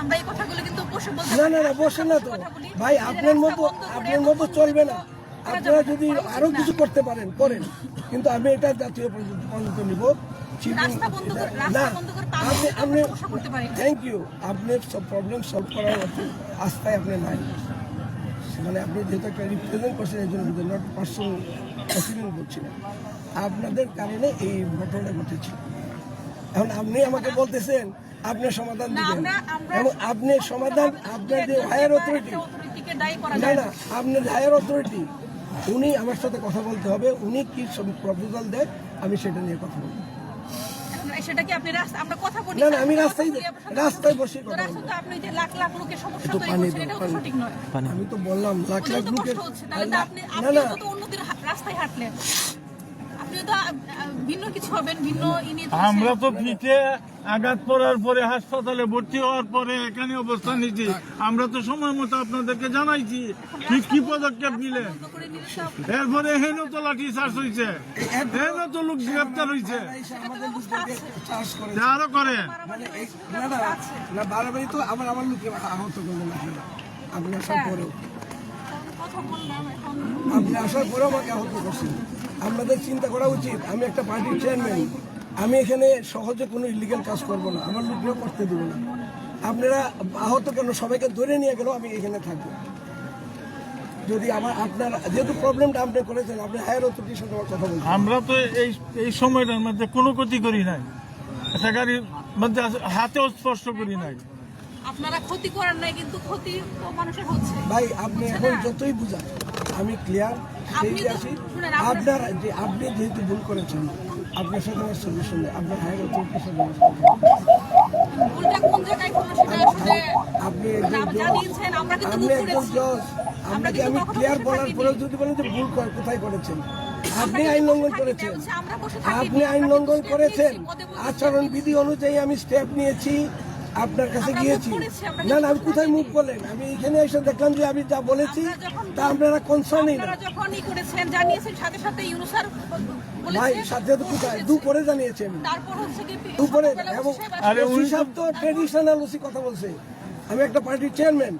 আমরা এই কথাগুলো কিন্তু বসে বলতে না না না বসে না তো ভাই, আপনার মতো চলবে না। আপনারা যদি আরো কিছু করতে পারেন করেন, কিন্তু আমি এটা জাতীয় পর্যন্ত নিব। না আপনি থ্যাংক ইউ, আপনি সব প্রবলেম সলভ করার আস্থায় আপনি নাই, মানে আপনি যেহেতু একটা রিপ্রেজেন্ট করছেন এই জন্য নট পার্সোনাল অপিনিয়ন করছিলেন, আপনাদের কারণে এই ঘটনাটা ঘটেছে। এখন আপনি আমাকে বলতেছেন আপনার সমাধান দিবেন, এবং আপনার সমাধান আপনার যে হায়ার অথরিটি, না না আপনার হায়ার অথরিটি উনি আমার সাথে কথা বলতে হবে, উনি কি প্রপোজাল দেয় আমি সেটা নিয়ে কথা বলবো। সেটা কি আপনি আমরা কথা বলি না না আমি রাস্তায় বসে কথা বলবো। আপনি যে লাখ লাখ লোকের সমস্যা তৈরি করছেন এটা তো সঠিক নয়। আমি তো বললাম লাখ লাখ লোকের, না না তো অন্যদের রাস্তায় হাঁটলেন, আপনি তো ভিন্ন কিছু হবেন, ভিন্ন আমরা তো পিঠে আঘাত পড়ার পরে হাসপাতালে ভর্তি হওয়ার পরে এখানে অবস্থান নিয়েছি। আমরা তো সময় মতো আপনাদেরকে জানাইছি ঠিক কি পদক্ষেপ নিলেন। এরপরে হেন তো লাঠি চার্জ হয়েছে, হেন তো লোক গ্রেপ্তার হয়েছে, আরো করেন। না বারবারই তো আমার লোকে আহত করলেন আপনি আসার পরেও, আপনি আসার পরেও আমাকে আহত করছেন। আপনাদের চিন্তা করা উচিত, আমি একটা পার্টির চেয়ারম্যান, আমি এখানে সহজে কোনো ইলিগাল কাজ করব না, আমার লোকগুলো করতে দেবো না। আপনারা আহত কেন, সবাইকে ধরে নিয়ে গেলেও আমি এখানে থাকবো। যদি আপনার যেহেতু প্রবলেমটা আপনি করেছেন, আপনি হায়ার অথরিটির সাথে আমার কথা বলছেন। আমরা তো এই সময়টার মধ্যে কোনো ক্ষতি করি নাই, একটা গাড়ির মধ্যে হাতেও স্পর্শ করি নাই। আপনারা ক্ষতি করার নাই, কিন্তু ক্ষতি তো মানুষের হচ্ছে। ভাই আপনি এখন যতই বুঝান আমি ক্লিয়ার সেই আসি। আপনি যেহেতু ভুল করেছেন, আপনার সাথে আমার সলিউশন নেই, আপনার হায়ার অথরিটির সাথে ভুলটা কোন জায়গায় হলো সেটা আসলে আপনি একজন জজ, আপনাকে আমি ক্লিয়ার বলার পরেও যদি বলেন যে ভুল কোথায় করেছেন, আপনি আইন লঙ্ঘন করেছেন, আপনি আইন লঙ্ঘন করেছেন। আচরণবিধি অনুযায়ী আমি স্টেপ নিয়েছি, আপনার কাছে গিয়েছি। না না আমি কোথায় মুখ বলেন, আমি এখানে এসে দেখলাম যে আমি যা বলেছি তা আপনারা কনসার্নই না। যখনই করেছেন জানিয়েছেন সাথে সাথে ইউনুসার ভাই সাথে তো কোথায় দুপুরে জানিয়েছেন, তারপর হচ্ছে কি দুপুরে, এবং ওসি সাহেব তো ট্রেডিশনাল ওসি কথা বলছে, আমি একটা পার্টির চেয়ারম্যান।